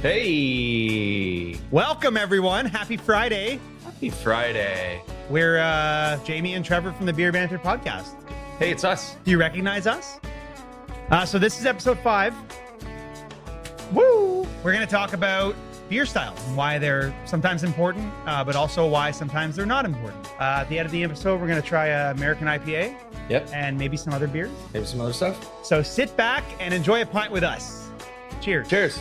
Hey! Welcome, everyone. Happy Friday. Happy Friday. We're Jamie and Trevor from the Beer Banter podcast. Hey, it's us. Do you recognize us? So this is episode 5. Woo! We're going to talk about beer styles and why they're sometimes important, but also why sometimes they're not important. At the end of the episode, we're going to try an American IPA. Yep. And maybe some other beers. Maybe some other stuff. So sit back and enjoy a pint with us. Cheers. Cheers.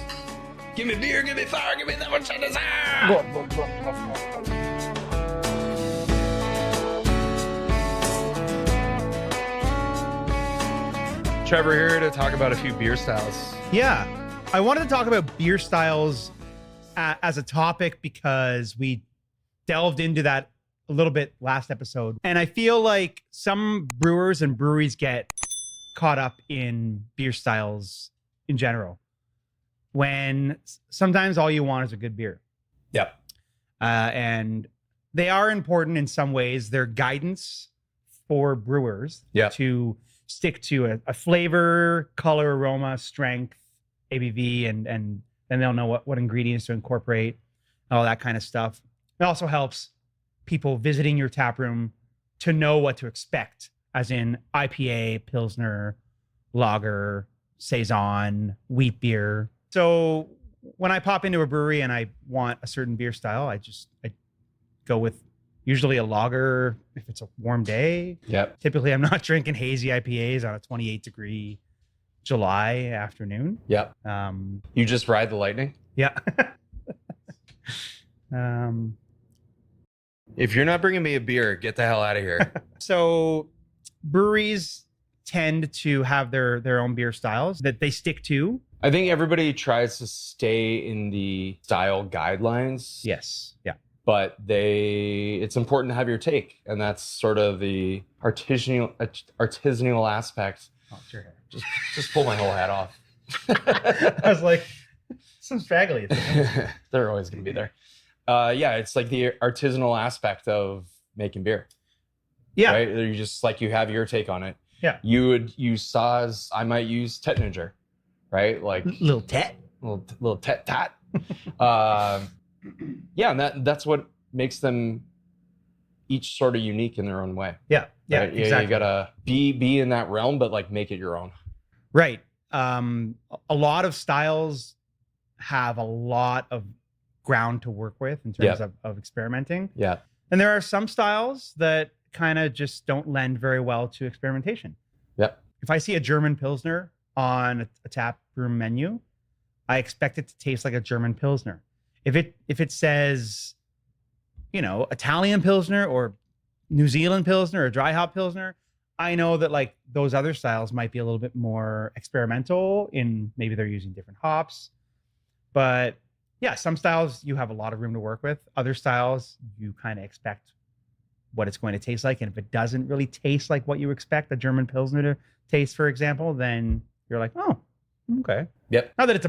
Give me beer, give me fire, give me that much I desire. Trevor here to talk about a few beer styles. Yeah. I wanted to talk about beer styles as a topic because we delved into that a little bit last episode. And I feel like some brewers and breweries get caught up in beer styles in general, when sometimes all you want is a good beer. Yep. And they are important in some ways. They're guidance for brewers to stick to a flavor, color, aroma, strength, ABV, and then they'll know what ingredients to incorporate, all that kind of stuff. It also helps people visiting your tap room to know what to expect, as in IPA, Pilsner, Lager, Saison, wheat beer. So when I pop into a brewery and I want a certain beer style, I go with usually a lager if it's a warm day. Yep. Typically, I'm not drinking hazy IPAs on a 28-degree July afternoon. Yep. You just ride the lightning? Yeah. If you're not bringing me a beer, get the hell out of here. So breweries tend to have their own beer styles that they stick to. I think everybody tries to stay in the style guidelines. Yes. Yeah. But it's important to have your take. And that's sort of the artisanal aspect. Oh, it's your hair. Just pull my whole hat off. I was like, some straggly. They're always going to be there. Yeah, it's like the artisanal aspect of making beer. Yeah. Right? You just like, you have your take on it. Yeah. You would use saws. I might use Tettinger, right? Like little tet. Little tat. Yeah, and that's what makes them each sort of unique in their own way. Yeah. Yeah. Right? Exactly. You gotta be in that realm, but like make it your own. Right. A lot of styles have a lot of ground to work with in terms of experimenting. Yeah. And there are some styles that kind of just don't lend very well to experimentation. Yep. If I see a German Pilsner on a tap room menu, I expect it to taste like a German Pilsner. If it says, Italian Pilsner or New Zealand Pilsner or dry hop Pilsner, I know that like those other styles might be a little bit more experimental in maybe they're using different hops. But yeah, some styles you have a lot of room to work with. Other styles you kind of expect what it's going to taste like. And if it doesn't really taste like what you expect a German Pilsner to taste, for example, then you're like, oh, okay. Yep. Not that it's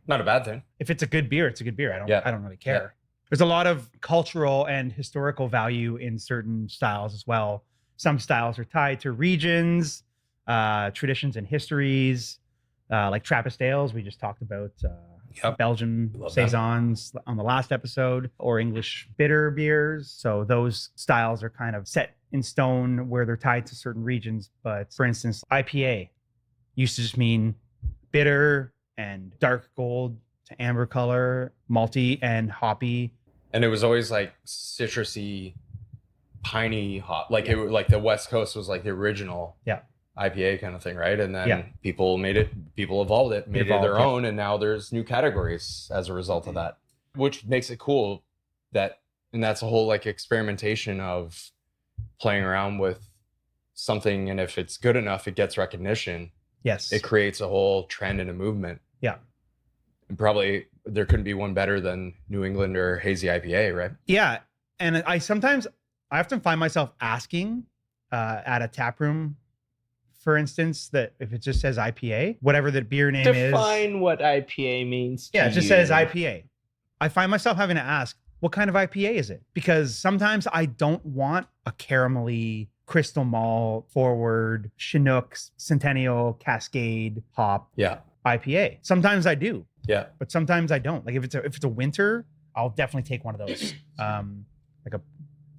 not a bad thing. If it's a good beer, it's a good beer. I don't really care. Yep. There's a lot of cultural and historical value in certain styles as well. Some styles are tied to regions, traditions and histories, like Trappist ales. We just talked about Belgian Saisons on the last episode, or English bitter beers. So those styles are kind of set in stone where they're tied to certain regions. But for instance, IPA used to just mean bitter and dark gold to amber color, malty and hoppy. And it was always like citrusy, piney hop. Like like the West Coast was like the original IPA kind of thing, right? And then people evolved it, made it their own, and now there's new categories as a result of that, which makes it cool. And that's a whole like experimentation of playing around with something, and if it's good enough, it gets recognition. Yes. It creates a whole trend and a movement. Yeah. And probably there couldn't be one better than New England or hazy IPA, right? Yeah. And I often find myself asking at a tap room, for instance, that if it just says IPA, whatever the beer name is. Define what IPA means to Yeah, it just says IPA. I find myself having to ask, what kind of IPA is it? Because sometimes I don't want a caramelly, crystal malt, forward, Chinook, Centennial, Cascade, hop IPA. Sometimes I do. Yeah. But sometimes I don't. Like if it's a winter, I'll definitely take one of those. Like a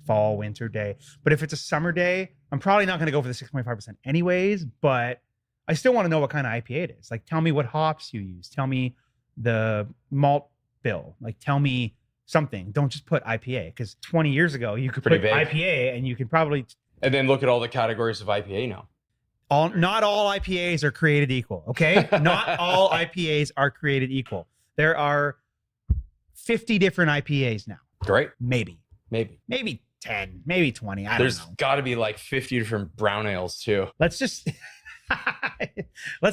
fall winter day. But if it's a summer day, I'm probably not going to go for the 6.5% anyways, but I still want to know what kind of IPA it is. Like tell me what hops you use. Tell me the malt bill. Like tell me something. Don't just put IPA, because 20 years ago you could put IPA and you could probably. And then look at all the categories of IPA now. Not all IPAs are created equal. Okay. Not all IPAs are created equal. There are 50 different IPAs now. Great. Maybe 10, maybe 20. There's got to be like 50 different brown ales too. Let's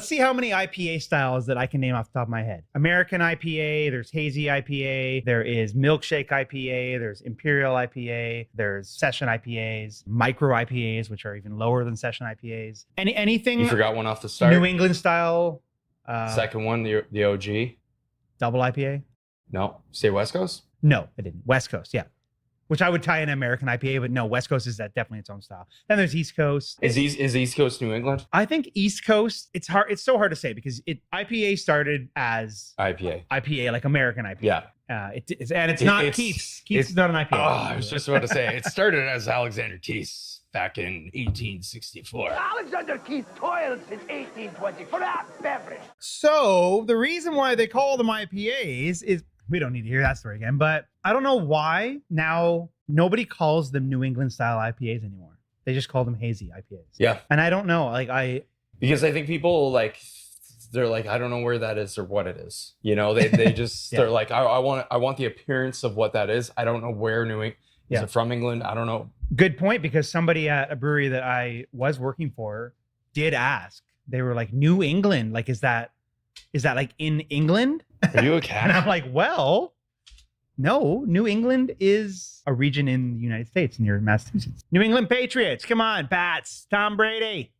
see how many IPA styles that I can name off the top of my head. American IPA, there's hazy IPA, there is milkshake IPA, there's imperial IPA, there's session IPAs, micro IPAs, which are even lower than session IPAs. Anything. You forgot one off the start. New England style. Second one, the OG. Double IPA. No. Say West Coast? No, I didn't. West Coast, yeah. Which I would tie in American IPA, but no, West Coast is definitely its own style. Then there's East Coast. Is East Coast New England? I think East Coast, it's hard. It's so hard to say because IPA started as IPA, like American IPA. Yeah. It's not Keith's. Keith's is not an IPA. Oh, I was just about to say, it started as Alexander Keith's back in 1864. Alexander Keith toiled since 1820 for that beverage. So the reason why they call them IPAs is, we don't need to hear that story again, but I don't know why now nobody calls them New England style IPAs anymore. They just call them hazy IPAs. Yeah. And I don't know, because I think people they're like, I don't know where that is or what it is. You know, they just, yeah. They're like, I want the appearance of what that is. I don't know where New England, is it from England? I don't know. Good point, because somebody at a brewery that I was working for did ask. They were like, New England, like, is that like in England? Are you a cat? And I'm like, well, no, New England is a region in the United States near Massachusetts. New England Patriots. Come on, Pats. Tom Brady.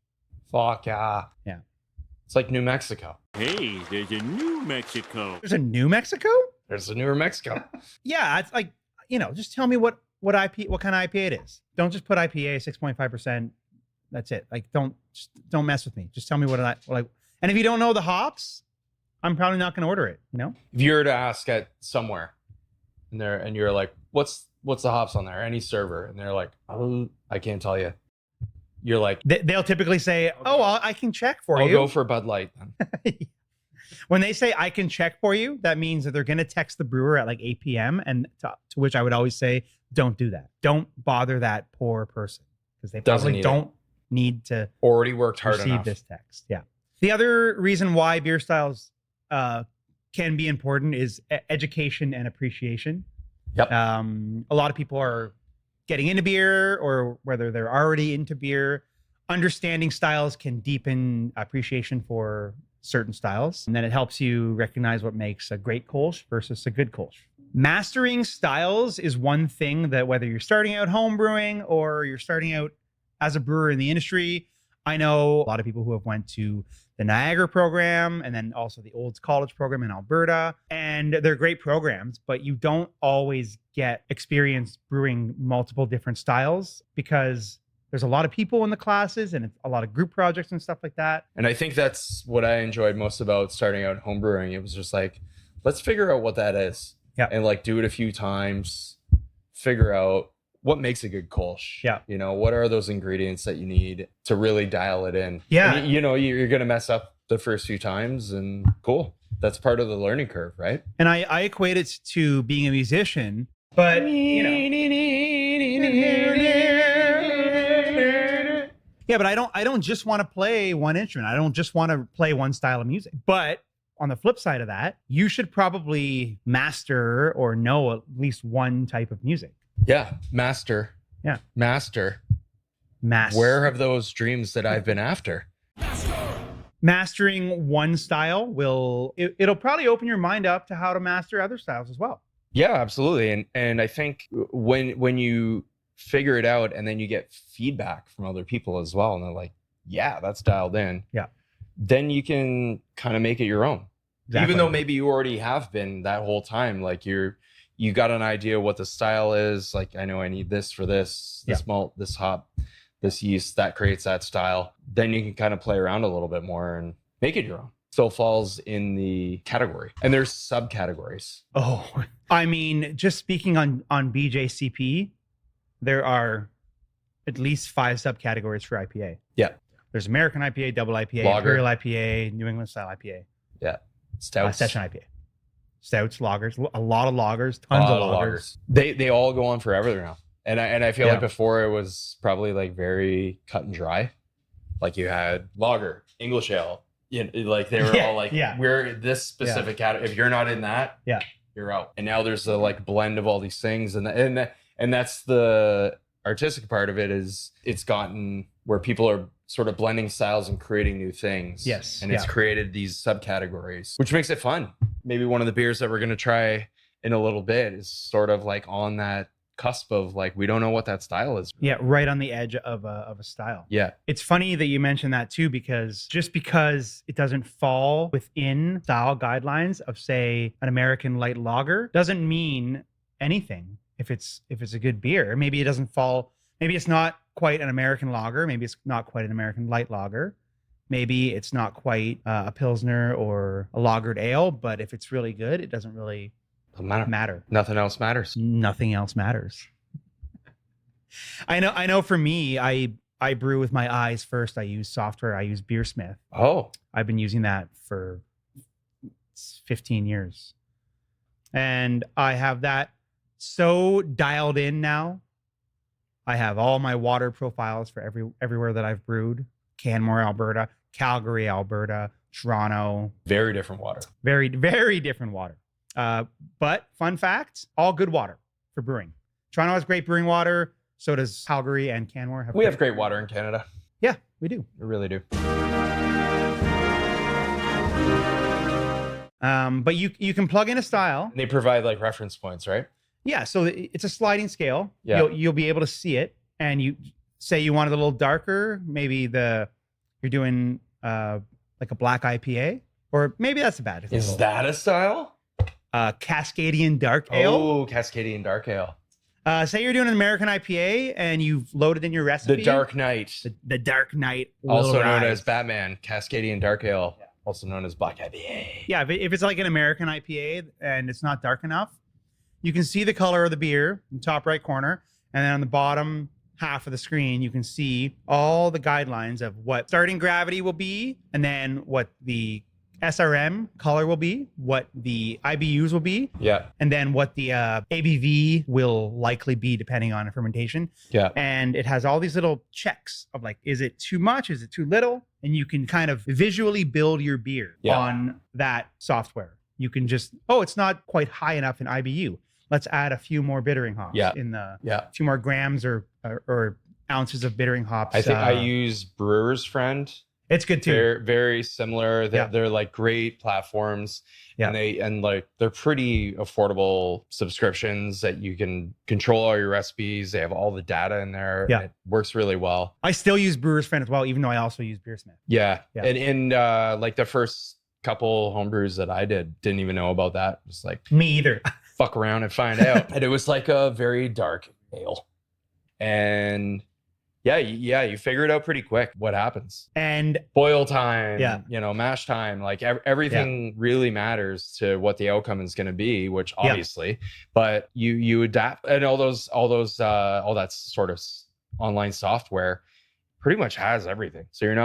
Fuck yeah. Yeah. It's like New Mexico. Hey, there's a New Mexico. There's a New Mexico? There's a Newer Mexico. Yeah. It's like, just tell me what kind of IPA it is. Don't just put IPA 6.5%. That's it. Like, don't mess with me. Just tell me and if you don't know the hops, I'm probably not going to order it, If you were to ask at somewhere and you're like, what's the hops on there? Any server. And they're like, oh, I can't tell you. You're like, they'll typically say, I can check for you. I'll go for Bud Light then. When they say I can check for you, that means that they're going to text the brewer at like 8 p.m. And to which I would always say, don't do that. Don't bother that poor person, because they probably don't need to already worked hard receive enough. This text. Yeah. The other reason why beer styles can be important is education and appreciation. Yep. A lot of people are getting into beer, or whether they're already into beer. Understanding styles can deepen appreciation for certain styles, and then it helps you recognize what makes a great Kolsch versus a good Kolsch. Mastering styles is one thing that, whether you're starting out home brewing or you're starting out as a brewer in the industry, I know a lot of people who have went to the Niagara program and then also the Olds College program in Alberta, and they're great programs, but you don't always get experience brewing multiple different styles because there's a lot of people in the classes and it's a lot of group projects and stuff like that. And I think that's what I enjoyed most about starting out home brewing. It was just like, let's figure out what that is. Yeah. And do it a few times, figure out what makes a good Kolsch. Yeah. What are those ingredients that you need to really dial it in? Yeah. And, you're going to mess up the first few times, and cool. That's part of the learning curve, right? And I equate it to being a musician, but yeah, but I don't just want to play one instrument. I don't just want to play one style of music. But on the flip side of that, you should probably master or know at least one type of music. Yeah. Master. Yeah. Master. Where have those dreams that I've been after? Mastering one style it'll probably open your mind up to how to master other styles as well. Yeah, absolutely. And I think when you figure it out and then you get feedback from other people as well, and they're like, yeah, that's dialed in. Yeah. Then you can kind of make it your own. Exactly. Even though maybe you already have been that whole time, like you got an idea what the style is. Like, I know I need this for this malt, this hop, this yeast that creates that style. Then you can kind of play around a little bit more and make it your own. still falls in the category, and there's subcategories. Oh, I mean, just speaking on BJCP, there are at least 5 subcategories for IPA. Yeah. There's American IPA, double IPA, Lager. Imperial IPA, New England style IPA. Yeah. Stouts. Session IPA. Stouts, lagers, a lot of lagers, tons of lagers. They all go on forever now. And I feel Yeah. like before it was probably like very cut and dry. Like you had lager, English ale. You know, like they were all like, we're this specific category. If you're not in that, you're out. And now there's a like blend of all these things. And that's the artistic part of it, is it's gotten where people are sort of blending styles and creating new things. Yes. And it's created these subcategories, which makes it fun. Maybe one of the beers that we're going to try in a little bit is sort of like on that cusp of like, we don't know what that style is. Yeah, right on the edge of a style. Yeah. It's funny that you mentioned that too, because just because it doesn't fall within style guidelines of, say, an American light lager doesn't mean anything. If it's a good beer, maybe it doesn't fall. Maybe it's not quite an American lager. Maybe it's not quite an American light lager. Maybe it's not quite a Pilsner or a lagered ale. But if it's really good, it doesn't really matter. Nothing else matters. Nothing else matters. I know. For me, I brew with my eyes first. I use software. I use Beersmith. Oh, I've been using that for 15 years, and I have that so dialed in now. I have all my water profiles for everywhere that I've brewed. Canmore, Alberta, Calgary, Alberta, Toronto. Very different water. Very, very different water. But fun fact, all good water for brewing. Toronto has great brewing water. So does Calgary and Canmore. We have great water in Canada. Yeah, we do. We really do. But you can plug in a style. And they provide like reference points, right? Yeah, so it's a sliding scale. Yeah. You'll be able to see it, and you say you want it a little darker. Maybe you're doing like a black IPA, or maybe that's a bad. Is that a style? Cascadian Dark Ale. Oh, Cascadian Dark Ale. Say you're doing an American IPA and you've loaded in your recipe. The Dark Knight. The Dark Knight. Also known as Batman. Cascadian Dark Ale. Yeah. Also known as Black IPA. Yeah, if it's like an American IPA and it's not dark enough, you can see the color of the beer in the top right corner. And then on the bottom half of the screen, you can see all the guidelines of what starting gravity will be, and then what the SRM color will be, what the IBUs will be, and then what the ABV will likely be depending on fermentation. Yeah. And it has all these little checks of like, is it too much? Is it too little? And you can kind of visually build your beer on that software. You can just, it's not quite high enough in IBU. Let's add a few more bittering hops in the 2 more grams or ounces of bittering hops. I think I use Brewer's Friend. It's good too. They're very similar. They're like great platforms. Yeah. And they're pretty affordable subscriptions that you can control all your recipes. They have all the data in there. Yeah. It works really well. I still use Brewer's Friend as well, even though I also use Beersmith. Yeah. And like the first couple homebrews that I didn't even know about that. Just like me either. Fuck around and find out. And it was like a very dark ale. And you figure it out pretty quick what happens. And boil time, mash time, like everything really matters to what the outcome is going to be, which obviously, but you adapt, and all that sort of online software pretty much has everything. So you're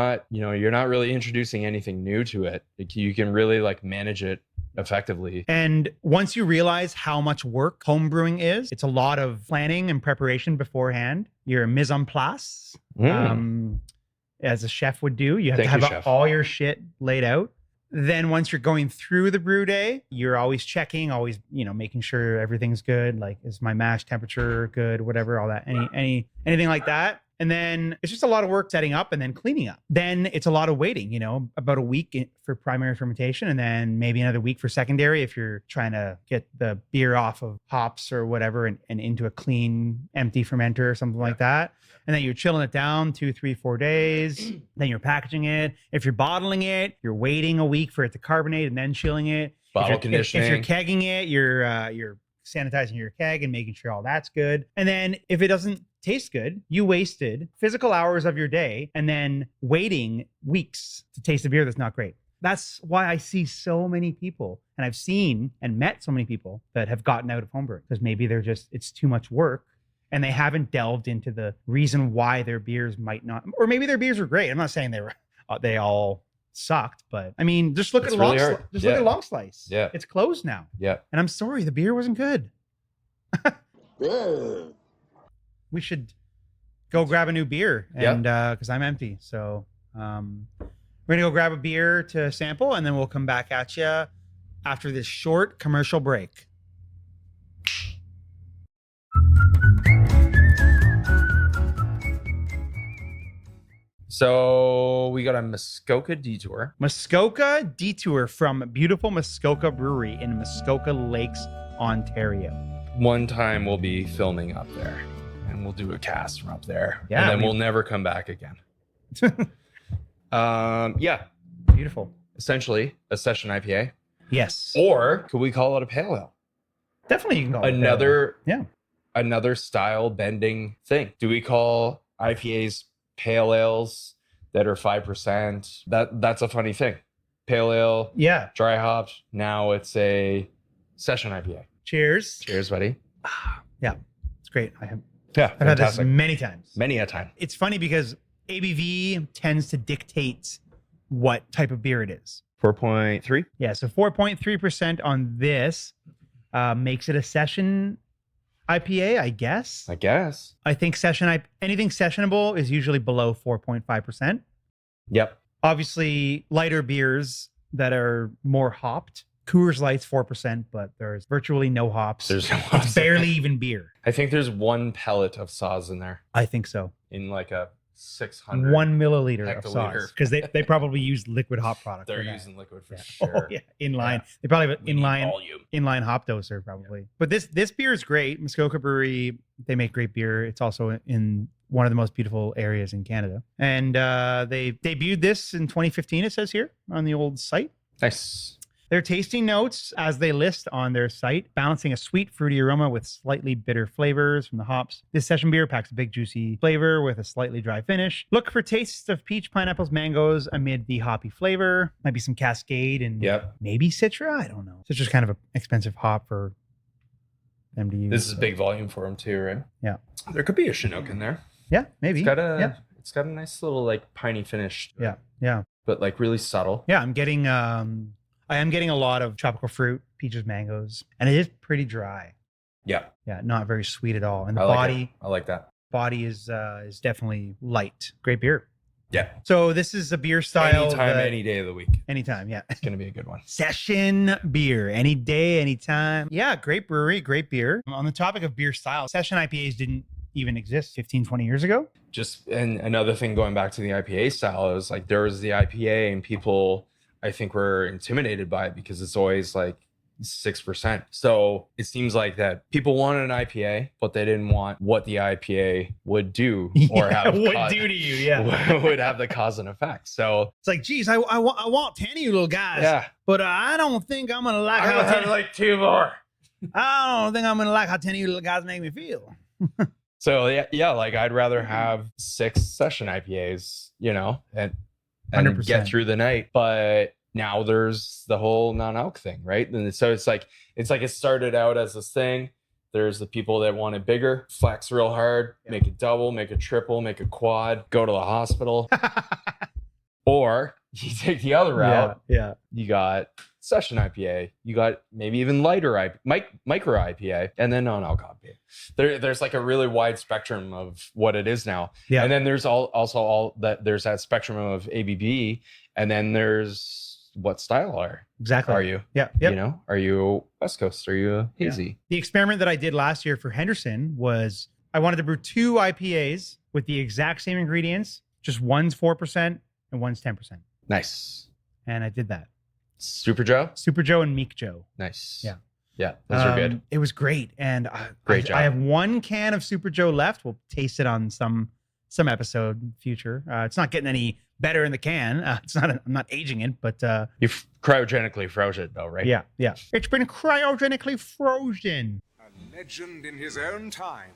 not really introducing anything new to it. You can really like manage it effectively. And once you realize how much work home brewing is, it's a lot of planning and preparation beforehand. You're a mise en place, as a chef would do. You have to have all your shit laid out. Then once you're going through the brew day, you're always checking, making sure everything's good. Like, is my mash temperature good? Whatever, all that, anything like that. And then it's just a lot of work setting up and then cleaning up. Then it's a lot of waiting, about a week for primary fermentation, and then maybe another week for secondary if you're trying to get the beer off of hops or whatever and into a clean, empty fermenter or something like that. And then you're chilling it down 2, 3, 4 days. Then you're packaging it. If you're bottling it, you're waiting a week for it to carbonate and then chilling it. Bottle conditioning. If you're kegging it, you're sanitizing your keg and making sure all that's good. And then if it doesn't taste good, you wasted physical hours of your day and then waiting weeks to taste a beer that's not great. that's why I see so many people, and I've seen and met so many people that have gotten out of homebrewing because maybe it's too much work and they haven't delved into the reason why their beers might not, or maybe their beers were great. I'm not saying they all sucked, but I mean, just look at It's really hard. look at Long Slice. Yeah. It's closed now. Yeah. And I'm sorry, the beer wasn't good. We should go grab a new beer, and because I'm empty. So we're gonna go grab a beer to sample, and then we'll come back at you after this short commercial break. So we got a Muskoka detour. Muskoka detour from beautiful Muskoka Brewery in Muskoka Lakes, Ontario. One time we'll be filming up there, and we'll do a cast from up there. Yeah, and then we'll never come back again. Yeah. Beautiful. Essentially a session IPA. Yes. Or could we call it a pale ale? Definitely you can call it another pale ale. Yeah. Another style bending thing. Do we call IPAs pale ales that are 5%? That's a funny thing. Pale ale, yeah, dry hopped. Now it's a session IPA. Cheers. Cheers, buddy. Yeah, it's great. I've fantastic. had this many times. Many a time. It's funny because ABV tends to dictate what type of beer it is. 4.3. Yeah, so 4.3% on this makes it a session IPA, I guess. I think anything sessionable is usually below 4.5%. Yep. Obviously, lighter beers that are more hopped. Coors Light's 4%, but there's virtually no hops. There's no hops. It's barely even beer. I think there's one pellet of saws in there. I think so. In like a 600. 1 milliliter of hectoliter. sauce. Because they probably use liquid hop product. They're using liquid for Oh, sure. yeah. Inline. They probably have an Volume. inline hop doser probably. But this beer is great. Muskoka Brewery, they make great beer. It's also in one of the most beautiful areas in Canada. And they debuted this in 2015, it says here on the old site. Nice. Their tasting notes, as they list on their site, balancing a sweet, fruity aroma with slightly bitter flavors from the hops. This session beer packs a big, juicy flavor with a slightly dry finish. Look for tastes of peach, pineapples, mangoes amid the hoppy flavor. Might be some Cascade and maybe Citra. I don't know. Citra's kind of an expensive hop for them to use. This is big volume for them too, right? Yeah. There could be a Chinook in there. Yeah, maybe. It's got a nice little like piney finish. Yeah. But like really subtle. Yeah, I am getting a lot of tropical fruit, peaches, mangoes, and it is pretty dry. Yeah. Yeah, not very sweet at all. And the I like that. Body is definitely light. Great beer. Yeah. So this is a beer style. Anytime, any day of the week. Anytime, yeah. It's going to be a good one. Session beer. Any day, anytime. Yeah, great brewery, great beer. On the topic of beer style, session IPAs didn't even exist 15, 20 years ago. And another thing going back to the IPA style is like there was the IPA and people I think we're intimidated by it because it's always like 6%. So it seems like that people wanted an IPA, but they didn't want what the IPA would do or do to you. Yeah, would have the cause and effect. So it's like, geez, I want 10 of you little guys. Yeah, but I don't think I'm gonna like. I'm gonna have like 2 more. I don't think I'm gonna like how 10 of you little guys make me feel. So yeah, like I'd rather have 6 session IPAs, and 100%. Get through the night. But now there's the whole non-alc thing, right? And so it's like it started out as this thing. There's the people that want it bigger, flex real hard, make it double, make it triple, make it quad, go to the hospital. Or you take the other route. Yeah. You got session IPA, you got maybe even lighter micro IPA, and then non-alc IPA. There's like a really wide spectrum of what it is now. Yeah. And then there's also there's that spectrum of ABV, and then there's what style are you? Yeah. Yep. Are you West Coast? Are you a hazy? Yeah. The experiment that I did last year for Henderson was I wanted to brew 2 IPAs with the exact same ingredients, just one's 4% and one's 10%. Nice. And I did that. Super Joe and Meek Joe. Nice. Yeah, those are good. It was great, and great job. I have 1 can of Super Joe left. We'll taste it on some episode in future. It's not getting any better in the can. I'm not aging it, but you've cryogenically froze it though, right? Yeah. It's been cryogenically frozen. A legend in his own time.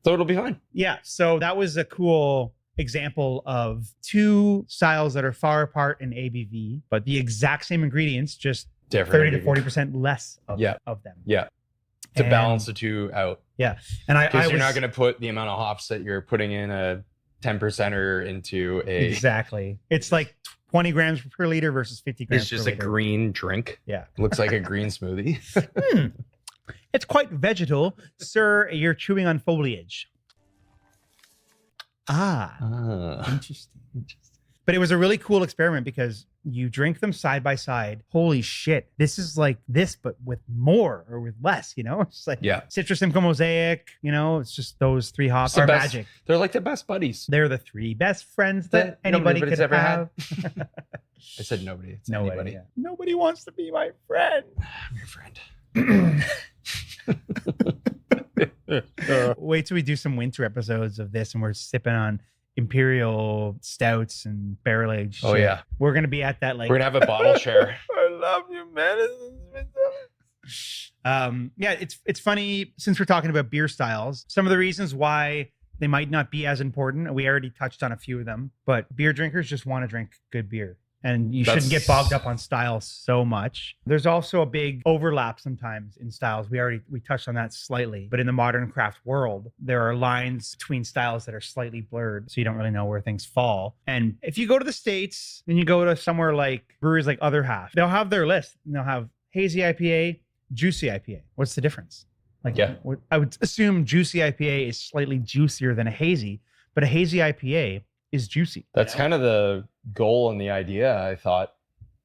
So it'll be fine. Yeah. So that was a cool example of two styles that are far apart in ABV, but the exact same ingredients, just different 30 to 40% less of them. Yeah. To balance the two out. Yeah. And because you're not going to put the amount of hops that you're putting in a 10%er into a. Exactly. It's like 20 grams per liter versus 50 grams per liter. It's just a green drink. Yeah. Looks like a green smoothie. It's quite vegetal. Sir, you're chewing on foliage. Interesting. But it was a really cool experiment because you drink them side by side. Holy shit. This is like this, but with more or with less, you know? It's like Citrus Simcoe Mosaic, you know? It's just those three hops are magic. They're like the best buddies. They're the three best friends that anybody could ever have. I said nobody. It's nobody. Anybody. Yeah. Nobody wants to be my friend. I'm your friend. Wait till we do some winter episodes of this and we're sipping on imperial stouts and barrel aged. Oh yeah, we're gonna be at that. Like, we're gonna have a bottle share. I love you, man. Yeah, it's funny since we're talking about beer styles. Some of the reasons why they might not be as important, we already touched on a few of them. But beer drinkers just want to drink good beer. And you shouldn't get bogged up on styles so much. There's also a big overlap sometimes in styles. We touched on that slightly. But in the modern craft world, there are lines between styles that are slightly blurred. So you don't really know where things fall. And if you go to the States and you go to somewhere like breweries like Other Half, they'll have their list. And they'll have hazy IPA, juicy IPA. What's the difference? I would assume juicy IPA is slightly juicier than a hazy. But a hazy IPA is juicy. That's kind of the goal and the idea, I thought,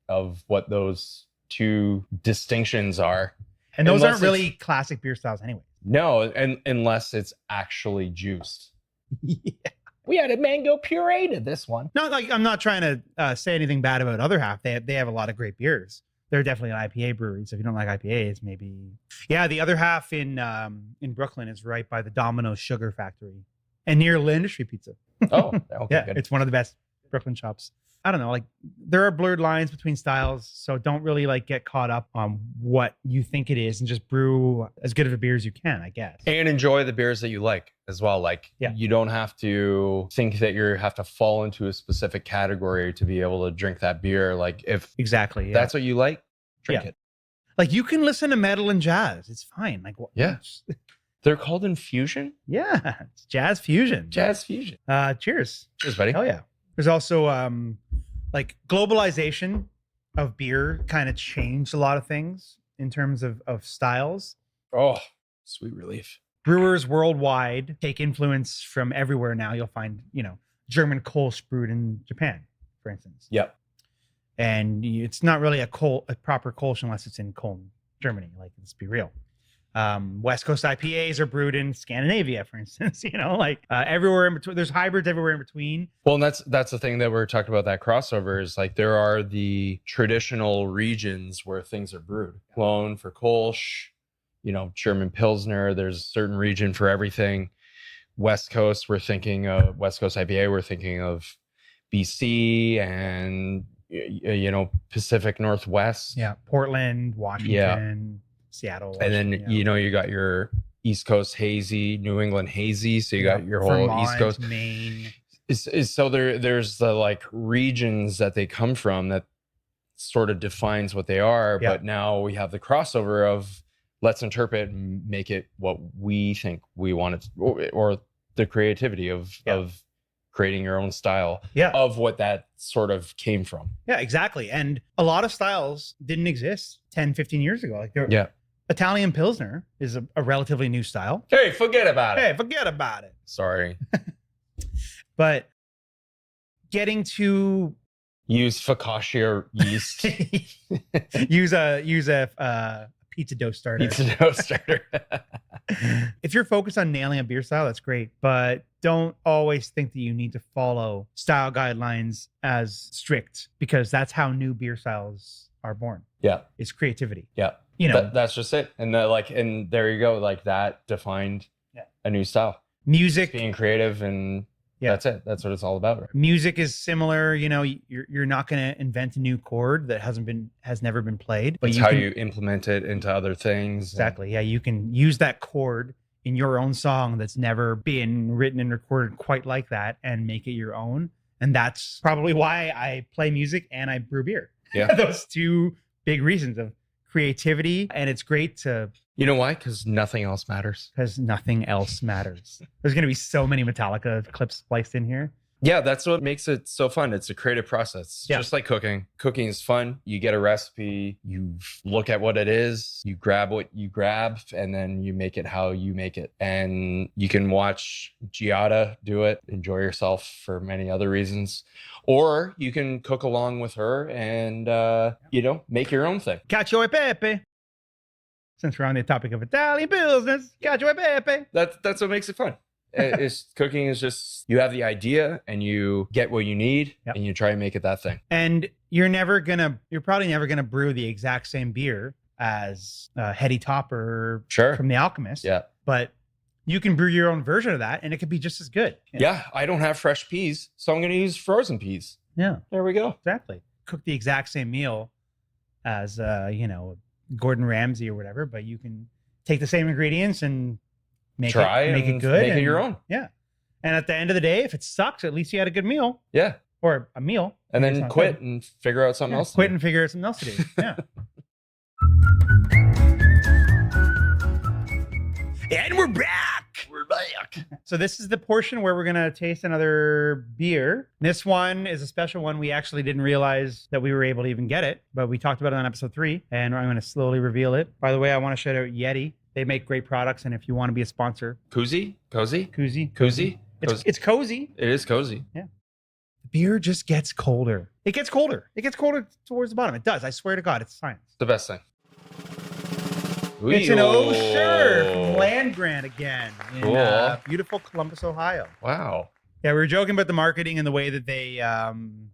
of what those two distinctions are. And those aren't really classic beer styles anyway. No, and unless it's actually juiced. We added mango puree to this one. No, like I'm not trying to say anything bad about Other Half. They have a lot of great beers. They're definitely an IPA brewery. So if you don't like IPAs, maybe. Yeah, the Other Half in Brooklyn is right by the Domino's Sugar Factory and near La Industry Pizza. Oh, okay, yeah, good. It's one of the best Brooklyn shops. I don't know, like there are blurred lines between styles, so don't really like get caught up on what you think it is and just brew as good of a beer as you can, I guess. And enjoy the beers that you like as well. Like you don't have to think that you have to fall into a specific category to be able to drink that beer. Like if that's what you like, drink it. Like you can listen to metal and jazz. It's fine. Like yeah. They're called infusion? Yeah. It's jazz fusion. Jazz fusion. Cheers. Cheers, buddy. Oh, yeah. There's also like globalization of beer kind of changed a lot of things in terms of styles. Oh, sweet relief. Brewers worldwide take influence from everywhere now. You'll find, German Kolsch brewed in Japan, for instance. Yep. And it's not really a proper Kolsch unless it's in Cologne, Germany. Like, let's be real. West Coast IPAs are brewed in Scandinavia, for instance, everywhere in between. There's hybrids everywhere in between. Well, and that's the thing that we're talking about, that crossover is like there are the traditional regions where things are brewed. Cologne for Kolsch, German Pilsner, there's a certain region for everything. West Coast, we're thinking of West Coast IPA, we're thinking of BC and, Pacific Northwest. Yeah. Portland, Washington. Yeah. Seattle, and then you got your East Coast hazy, New England hazy, so you got your whole Vermont, East Coast, Maine. So there's the like regions that they come from that sort of defines what they are, but now we have the crossover of let's interpret and make it what we think we want it to, or the creativity of creating your own style of what that sort of came from. Yeah, exactly. And a lot of styles didn't exist 10, 15 years ago. Like Italian Pilsner is a relatively new style. Hey, forget about it. Sorry. But getting to use focaccia yeast. use a pizza dough starter. If you're focused on nailing a beer style, that's great. But don't always think that you need to follow style guidelines as strict, because that's how new beer styles are born. Yeah. It's creativity. Yeah. That's just it. And and there you go. Like that defined a new style. Music. Just being creative, and that's it. That's what it's all about. Right? Music is similar. You're not going to invent a new chord that has never been played. But it's how you implement it into other things. Exactly. Yeah. You can use that chord in your own song that's never been written and recorded quite like that and make it your own. And that's probably why I play music and I brew beer. Yeah. Those two big reasons of creativity. And it's great to... You know why? Because nothing else matters. Because nothing else matters. There's going to be so many Metallica clips spliced in here. Yeah, that's what makes it so fun. It's a creative process. Yeah. Just like cooking. Cooking is fun. You get a recipe, you look at what it is, you grab what you grab, and then you make it how you make it. And you can watch Giada do it, enjoy yourself for many other reasons. Or you can cook along with her and, make your own thing. Cacio e pepe. Since we're on the topic of Italian business, cacio e pepe. That's what makes it fun. Cooking is just, you have the idea and you get what you need and you try and make it that thing. And you're probably never gonna brew the exact same beer as Heady Topper from The Alchemist. Yeah. But you can brew your own version of that and it could be just as good. Yeah. I don't have fresh peas, so I'm going to use frozen peas. Yeah. There we go. Exactly. Cook the exact same meal as, Gordon Ramsay or whatever, but you can take the same ingredients and make it good. Make it your own. Yeah. And at the end of the day, if it sucks, at least you had a good meal. Yeah. Or a meal. And then quit and figure out something else. Quit and figure out something else to do. Yeah. And we're back. We're back. So this is the portion where we're going to taste another beer. This one is a special one. We actually didn't realize that we were able to even get it, but we talked about it on episode 3, and I'm going to slowly reveal it. By the way, I want to shout out Yeti. They make great products, and if you want to be a sponsor. Cozy? Cozy. It's cozy. It is cozy. Yeah. The beer just gets colder. It gets colder. It gets colder towards the bottom. It does. I swear to God, it's science. The best thing. It's an Sure from Land Grant again in beautiful Columbus, Ohio. Wow. Yeah, we were joking about the marketing and the way that they,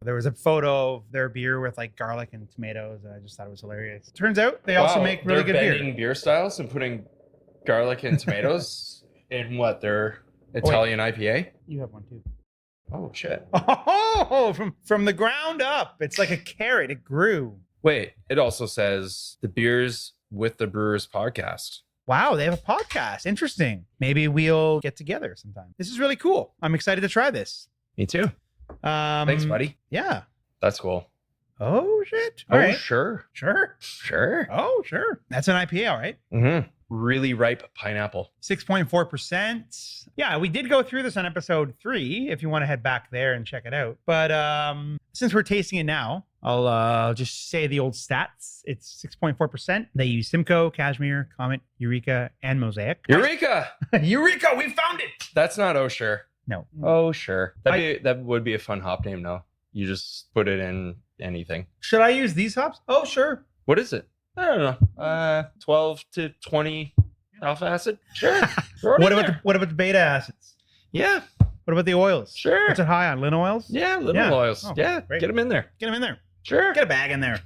there was a photo of their beer with like garlic and tomatoes, and I just thought it was hilarious. Turns out they also make really good beer. They're bending beer styles and putting garlic and tomatoes in their Italian IPA? You have one too. Oh, shit. Oh, from the ground up. It's like a carrot. It grew. Wait, it also says the beers with the Brewers podcast. Wow, they have a podcast. Interesting. Maybe we'll get together sometime. This is really cool. I'm excited to try this. Me too. Thanks, buddy. Yeah. That's cool. Oh, shit. All right. Sure. Oh, sure. That's an IPA, all right? Mm-hmm. Really ripe pineapple. 6.4%. Yeah, we did go through this on episode 3, if you want to head back there and check it out. But since we're tasting it now, I'll just say the old stats. It's 6.4%. They use Simcoe, Cashmere, Comet, Eureka, and Mosaic. Eureka! Eureka, we found it! That's not Oh Sure. No. Oh Sure. That would be a fun hop name, no? You just put it in anything. Should I use these hops? Oh, sure. What is it? I don't know. 12 to 20 alpha acid? Sure. What about the beta acids? Yeah. What about the oils? Sure. What's it high on? Linaloils? oils? Yeah, linaloils. Oils. Oh, yeah, great. Get them in there. Get them in there. Sure. Get a bag in there.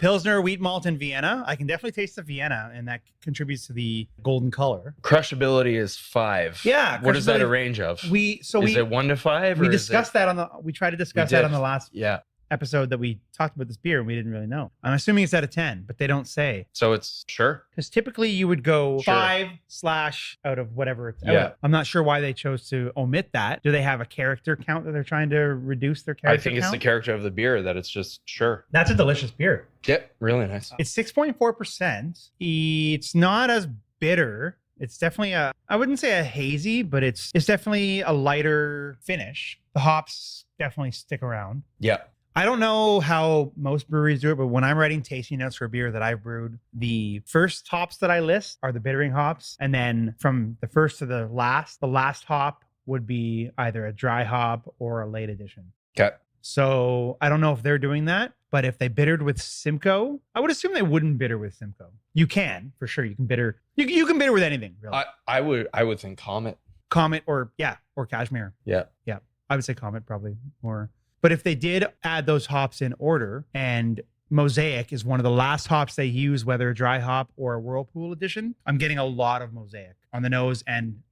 Pilsner, wheat malt, and Vienna. I can definitely taste the Vienna, and that contributes to the golden color. Crushability is 5. Yeah. What is that a range of? Is it 1 to 5? We discussed that we tried to discuss that on the last episode that we talked about this beer, and we didn't really know. I'm assuming it's out of 10, but they don't say. So it's sure. Because typically you would go 5/ out of whatever it's out of. I'm not sure why they chose to omit that. Do they have a character count that they're trying to reduce their character count? I think it's the character of the beer that it's just sure. That's a delicious beer. Yep, really nice. It's 6.4%. It's not as bitter. It's definitely I wouldn't say a hazy, but it's definitely a lighter finish. The hops definitely stick around. Yeah. I don't know how most breweries do it, but when I'm writing tasting notes for a beer that I've brewed, the first hops that I list are the bittering hops. And then from the first to the last hop would be either a dry hop or a late addition. Okay. So I don't know if they're doing that, but if they bittered with Simcoe, I would assume they wouldn't bitter with Simcoe. You can, for sure. You can bitter. You can bitter with anything, really. I would think Comet or Cashmere. Yeah. Yeah. I would say Comet probably more. But if they did add those hops in order, and Mosaic is one of the last hops they use, whether a dry hop or a Whirlpool edition, I'm getting a lot of Mosaic on the nose and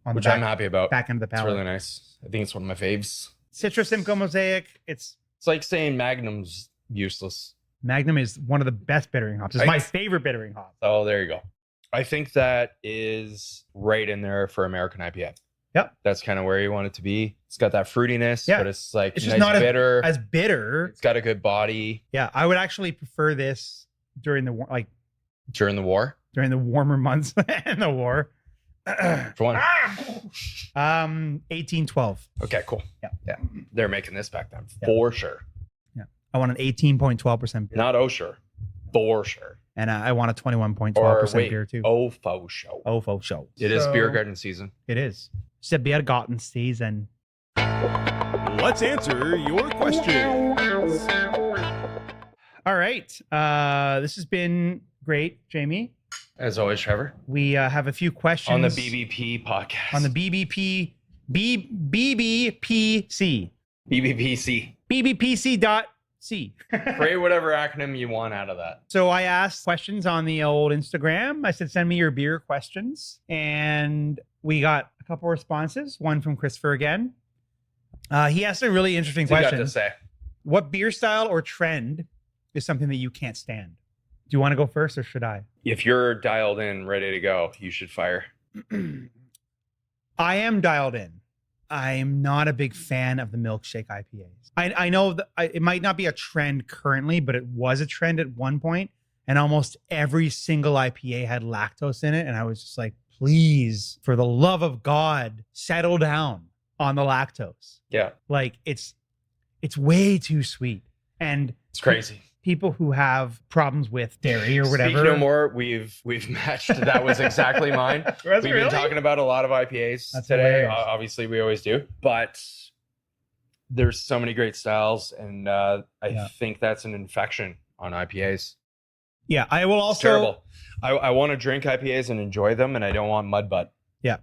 on which I'm happy about. Back into the palate. It's really nice. I think it's one of my faves. Citrus Simcoe Mosaic. It's like saying Magnum's useless. Magnum is one of the best bittering hops. It's my favorite bittering hop. Oh, there you go. I think that is right in there for American IPA. Yep. That's kind of where you want it to be. It's got that fruitiness, but it's like it's nice just not bitter. as bitter. It's got a good body. Yeah, I would actually prefer this during the during the war, during the warmer months and the war. For one. 1812. Okay, cool. Yeah. They're making this back then for sure. Yeah, I want an 18.12% beer. Not sure, for sure. And I want a 21.12% beer too. Oh, faux show. Oh, faux show. It is beer garden season. It is. It's a beer garden season. Let's answer your questions. All right. This has been great, Jamie. As always, Trevor. We have a few questions on the BBP podcast. On the BBPC. BBPC.c. Create whatever acronym you want out of that. So I asked questions on the old Instagram. I said, send me your beer questions. And we got a couple responses. One from Christopher again. He asked a really interesting question. Got to say. What beer style or trend is something that you can't stand? Do you want to go first or should I? If you're dialed in, ready to go, you should fire. I am dialed in. I am not a big fan of the milkshake IPAs. I know that it might not be a trend currently, but it was a trend at one point, and almost every single IPA had lactose in it. And I was just like, please, for the love of God, settle down on the lactose. Yeah. Like it's way too sweet. And it's crazy. People who have problems with dairy or whatever. Speak no more. We've matched. That was exactly mine. We've been talking about a lot of IPAs today. Obviously, we always do. But there's so many great styles, and I think that's an infection on IPAs. Yeah, I will also. It's terrible. I want to drink IPAs and enjoy them, and I don't want mud butt. Yeah.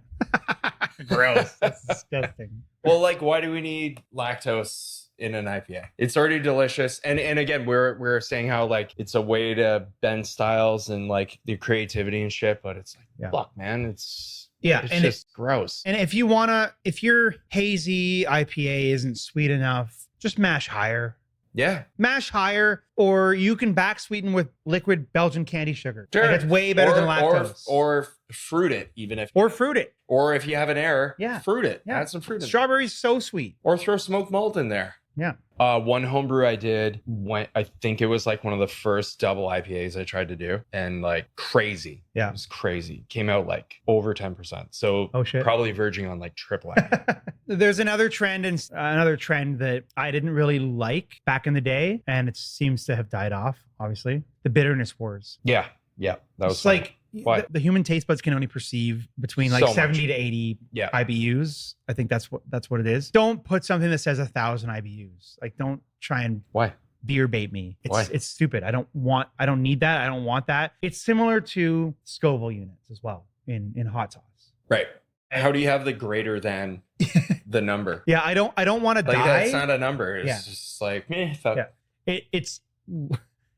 Gross. That's disgusting. Well, like, why do we need lactose in an IPA? It's already delicious. And again, we're saying how like it's a way to bend styles and like the creativity and shit, but it's like, fuck, man, it's just gross. And if your hazy IPA isn't sweet enough, just mash higher. Yeah. Mash higher, or you can back sweeten with liquid Belgian candy sugar. Sure. Like, it's way better than lactose. Or fruit it, fruit it. Or if you have an error, fruit it. Yeah. Add some fruit in. Strawberry's so sweet. Or throw smoked malt in there. Yeah. One homebrew I did I think it was like one of the first double IPAs I tried to do, and like crazy. Yeah. It was crazy. Came out like over 10%. So probably verging on like triple IPA. There's another trend that I didn't really like back in the day, and it seems to have died off, obviously. The bitterness wars. Yeah. Yeah. That was like the human taste buds can only perceive between like 70 to 80 IBUs. I think that's what it is. Don't put something that says 1,000 IBUs. Like, don't try and beer bait me. It's stupid. I don't need that. I don't want that. It's similar to Scoville units as well in hot sauce. Right. How do you have the greater than the number? Yeah, I don't want to die. That's not a number. It's just like,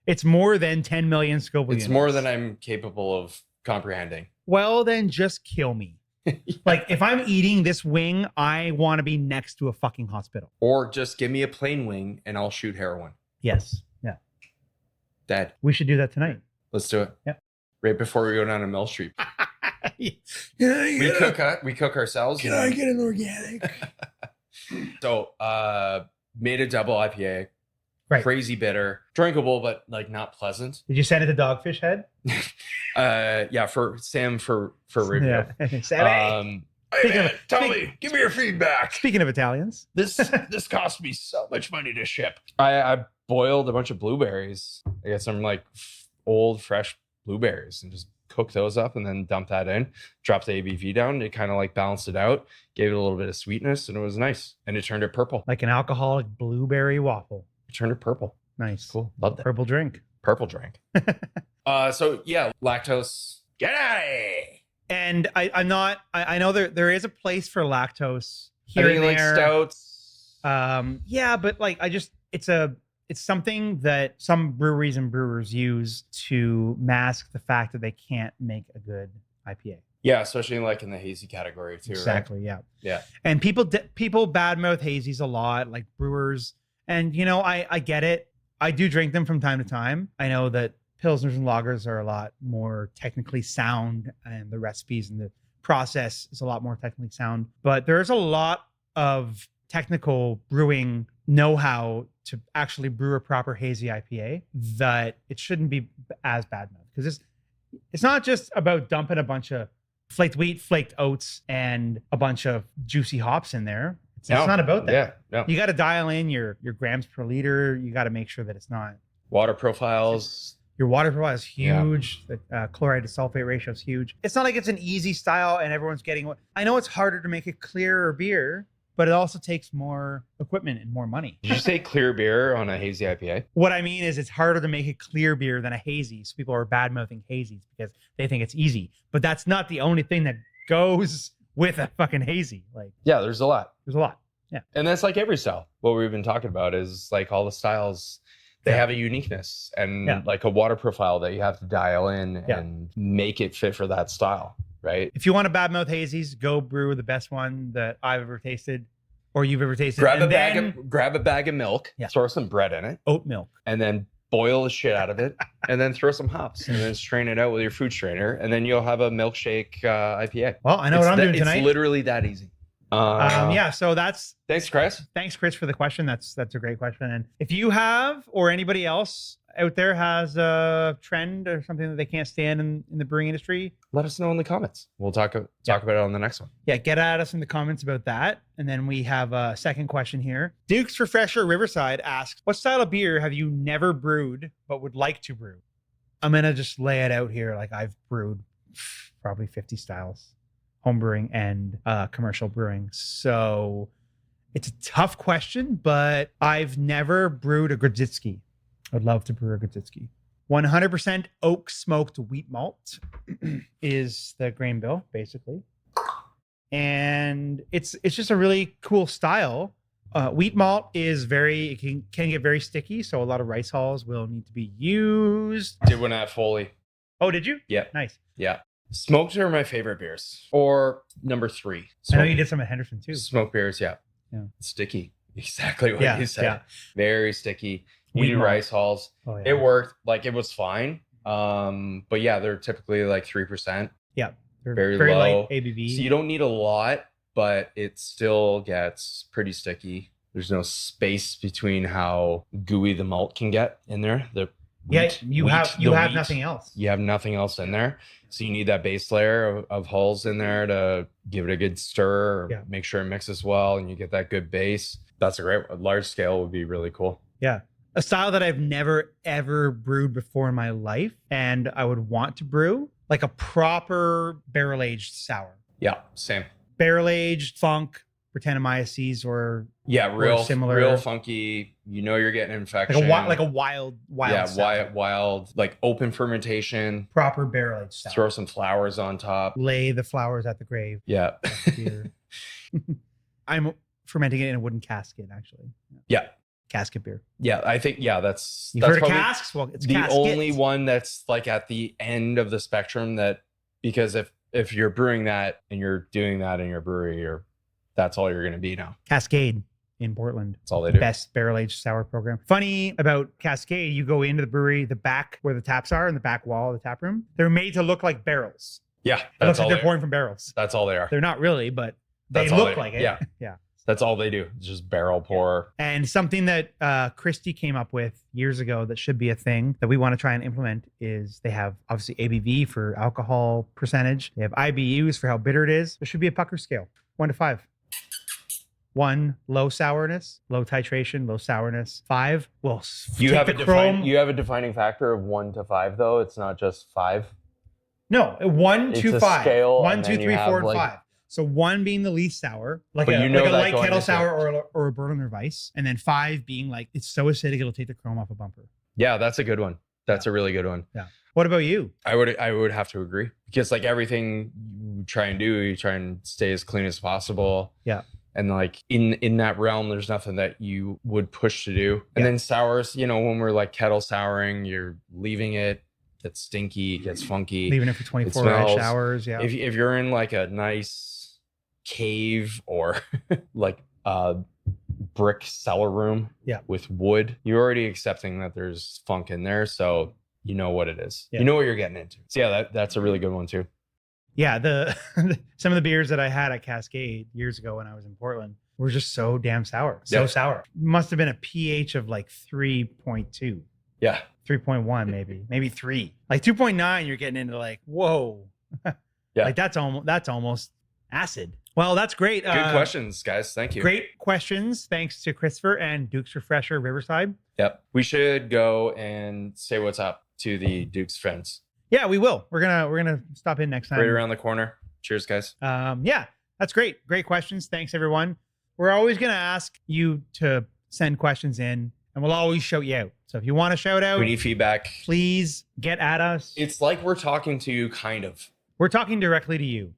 It's more than 10 million Scoville units. It's more than I'm capable of comprehending. Well, then just kill me. Like, if I'm eating this wing, I want to be next to a fucking hospital. Or just give me a plain wing and I'll shoot heroin. Yes. Yeah. Dead. We should do that tonight. Let's do it. Yeah. Right before we go down to Mill Street. We cook ourselves. Can I get an organic? So, made a double IPA. Right. Crazy bitter, drinkable, but like not pleasant. Did you send it to Dogfish Head? Yeah, for Sam for review. Yeah. Sammy. Give me your feedback. Speaking of Italians, this cost me so much money to ship. I boiled a bunch of blueberries. I got some like old fresh blueberries and just cooked those up and then dumped that in. Dropped the ABV down. It kind of like balanced it out, gave it a little bit of sweetness, and it was nice. And it turned it purple, like an alcoholic blueberry waffle. Turned it purple. Nice. Cool. Love that. Purple drink. So yeah, lactose. Get out of here. And I know there is a place for lactose here and like there. Stouts. Yeah, but like it's something that some breweries and brewers use to mask the fact that they can't make a good IPA. Yeah, especially like in the hazy category too. Exactly. Right? Yeah. Yeah. And people badmouth hazies a lot, like brewers. And, I get it. I do drink them from time to time. I know that Pilsners and lagers are a lot more technically sound, and the recipes and the process is a lot more technically sound. But there's a lot of technical brewing know-how to actually brew a proper hazy IPA that it shouldn't be as bad now, because it's not just about dumping a bunch of flaked wheat, flaked oats, and a bunch of juicy hops in there. It's not about that. Yeah, no. You got to dial in your grams per liter. You got to make sure that it's not. Water profiles. Your water profile is huge. The chloride to sulfate ratio is huge. It's not like it's an easy style and everyone's getting what. I know it's harder to make a clearer beer, but it also takes more equipment and more money. Did you say clear beer on a hazy IPA? What I mean is it's harder to make a clear beer than a hazy. So people are bad-mouthing hazies because they think it's easy. But that's not the only thing that goes with a fucking hazy. Like, yeah, there's a lot. There's a lot. Yeah. And that's like every style. What we've been talking about is like all the styles, they have a uniqueness and like a water profile that you have to dial in and make it fit for that style. Right. If you want to badmouth hazies, go brew the best one that I've ever tasted or you've ever tasted. Grab a bag of milk, throw some bread in it, oat milk, and then boil the shit out of it, and then throw some hops, and then strain it out with your food strainer, and then you'll have a milkshake IPA. Well, I know what I'm doing tonight. It's literally that easy. So that's thanks, Chris. Thanks, Chris, for the question. That's a great question. And if you have, or anybody else out there has a trend or something that they can't stand in the brewing industry, let us know in the comments. We'll talk about it on the next one. Yeah, get at us in the comments about that. And then we have a second question here. Duke's Refresher Riverside asks, what style of beer have you never brewed but would like to brew? I'm going to just lay it out here. Like, I've brewed probably 50 styles, home brewing and commercial brewing. So it's a tough question, but I've never brewed a Grodziskie. I'd love to brew a Grodziskie. 100% oak smoked wheat malt is the grain bill, basically. And it's just a really cool style. Wheat malt is it can get very sticky, so a lot of rice hulls will need to be used. Did one at Foley. Oh, did you? Yeah. Nice. Yeah. Smoked are my favorite beers. Or number 3. I know you did some at Henderson too. Smoked beers, yeah. Sticky. Exactly what you said. Yeah. Very sticky. We do rice hulls. Oh, yeah. It worked. Like, it was fine. But yeah, they're typically like 3%. Yeah. They're very low light ABV. So you don't need a lot, but it still gets pretty sticky. There's no space between how gooey the malt can get in there. You have nothing else. You have nothing else in there. So you need that base layer of hulls in there to give it a good stir, make sure it mixes well, and you get that good base. That's a large scale would be really cool. Yeah. A style that I've never, ever brewed before in my life, and I would want to brew, like a proper barrel-aged sour. Yeah, same. Barrel-aged funk, Brettanomyces, or similar. Real funky. You know you're getting infection. Like a wild sour. wild, like open fermentation. Proper barrel-aged sour. Throw some flowers on top. Lay the flowers at the grave. Yeah. I'm fermenting it in a wooden casket, actually. Yeah. Casket beer. Yeah, I think that's heard of casks. Well, it's the caskets. Only one that's like at the end of the spectrum, that because if you're brewing that and you're doing that in your brewery, that's all you're going to be now. Cascade in Portland. That's all they do. Best barrel-aged sour program. Funny about Cascade, you go into the brewery, the back where the taps are in the back wall of the tap room, they're made to look like barrels. Yeah, it looks like they're pouring from barrels. That's all they are. They're not really, but they look like it. Yeah. Yeah. That's all they do. Just barrel pour. And something that Christy came up with years ago that should be a thing that we want to try and implement is they have obviously ABV for alcohol percentage. They have IBUs for how bitter it is. There should be a pucker scale, 1 to 5. 1, low sourness, low titration, low sourness. 5, well, you have a defining factor of 1 to 5 though. It's not just 5. No, 1 to 5. Scale, 1, 2, 3, 4, and 5. So 1 being the least sour, like a light kettle sour or a Berliner Weiss, and then 5 being like it's so acidic it'll take the chrome off a bumper. Yeah, that's a good one. That's a really good one. Yeah. What about you? I would have to agree, because like everything you try and stay as clean as possible. Yeah. And like in that realm, there's nothing that you would push to do. And then sours, when we're like kettle souring, you're leaving it. It's stinky, it gets funky. Leaving it for 24 hours. Yeah. If you're in like a nice cave or like a brick cellar room with wood, you're already accepting that there's funk in there. So you know what it is. Yeah. You know what you're getting into. So yeah, that's a really good one too. Yeah, some of the beers that I had at Cascade years ago when I was in Portland were just so damn sour. So sour. Must have been a pH of like 3.2. Yeah. 3.1 maybe 3. Like 2.9 you're getting into like, whoa. Yeah. Like that's almost acid. Well, that's great. Good questions, guys. Thank you. Great questions. Thanks to Christopher and Duke's Refresher Riverside. Yep. We should go and say what's up to the Duke's friends. Yeah, we will. We're gonna stop in next time. Right around the corner. Cheers, guys. Yeah, that's great. Great questions. Thanks, everyone. We're always gonna ask you to send questions in, and we'll always shout you out. So if you want to shout out, we need feedback. Please get at us. It's like we're talking to you, kind of. We're talking directly to you.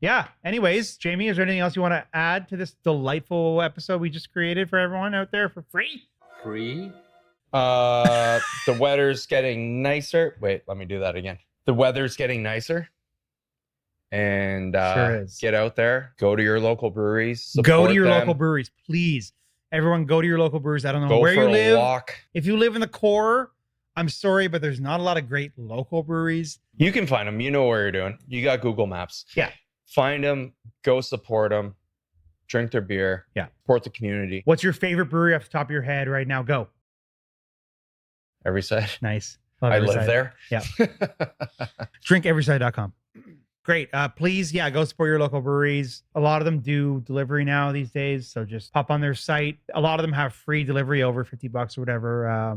Yeah. Anyways, Jamie, is there anything else you want to add to this delightful episode we just created for everyone out there for free? Free? The weather's getting nicer. Wait, let me do that again. The weather's getting nicer. And Sure is. Get out there. Go to your local breweries. Go to your them. local breweries, please. Everyone, go to your local breweries. I don't know Go where for you a live. walk. If you live in the core, I'm sorry, but there's not a lot of great local breweries. You can find them. You know where you're doing. You got Google Maps. Yeah. Find them. Go support them. Drink their beer. Yeah. Support the community. What's your favorite brewery off the top of your head right now? Go. Every side. Nice. I Every live Side. there. Yeah. Drinkeveryside.com. Great. Please, go support your local breweries. A lot of them do delivery now these days. So just pop on their site. A lot of them have free delivery over $50 or whatever.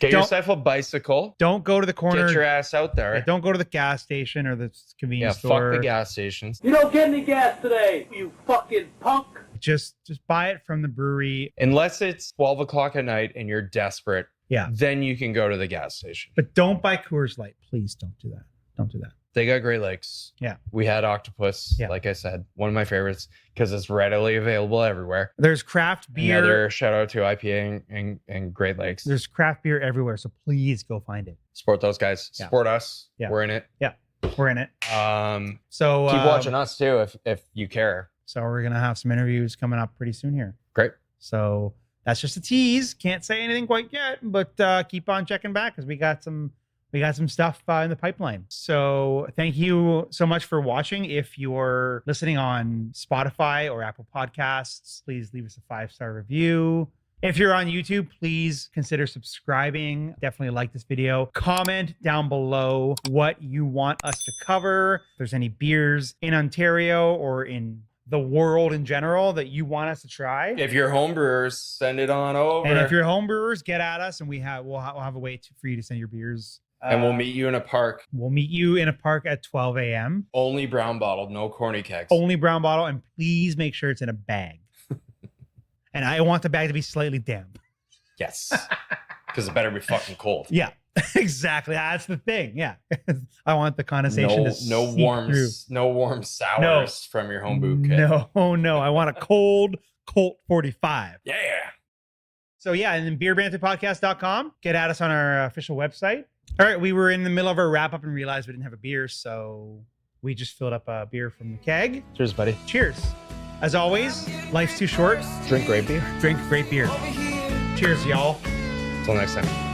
Get yourself a bicycle. Don't go to the corner. Get your ass out there. Don't go to the gas station or the convenience store. Fuck the gas stations. You don't get any gas today, you fucking punk. Just buy it from the brewery. Unless it's 12 o'clock at night and you're desperate. Yeah. Then you can go to the gas station. But don't buy Coors Light. Please don't do that. Don't do that. They got Great Lakes. Yeah. We had Octopus, Yeah. like I said. One of my favorites because it's readily available everywhere. There's craft beer. Another shout out to IPA and Great Lakes. There's craft beer everywhere. So please go find it. Support those guys. Yeah. Support us. Yeah. We're in it. We're in it. So keep watching us too if you care. So we're going to have some interviews coming up pretty soon here. Great. So that's just a tease. Can't say anything quite yet, but keep on checking back because we got some stuff in the pipeline. So thank you so much for watching. If you're listening on Spotify or Apple Podcasts, please leave us a 5-star review. If you're on YouTube, please consider subscribing. Definitely like this video. Comment down below what you want us to cover. If there's any beers in Ontario or in the world in general that you want us to try. If you're homebrewers, send it on over. And if you're homebrewers, get at us and we'll have a way for you to send your beers. And we'll meet you in a park. We'll meet you in a park at 12 a.m. Only brown bottle, no corny kegs. Only brown bottle, and please make sure it's in a bag. And I want the bag to be slightly damp. Yes. Because it better be fucking cold. Yeah, exactly. That's the thing. Yeah. I want the condensation to no warm sours from your homebrew kit. No. I want a cold Colt 45. Yeah. So yeah, and then beerbanterpodcast.com. Get at us on our official website. All right, we were in the middle of our wrap up and realized we didn't have a beer, so we just filled up a beer from the keg. Cheers, buddy. Cheers. As always, life's too short. Drink great beer. Drink great beer. Cheers, y'all. Until next time.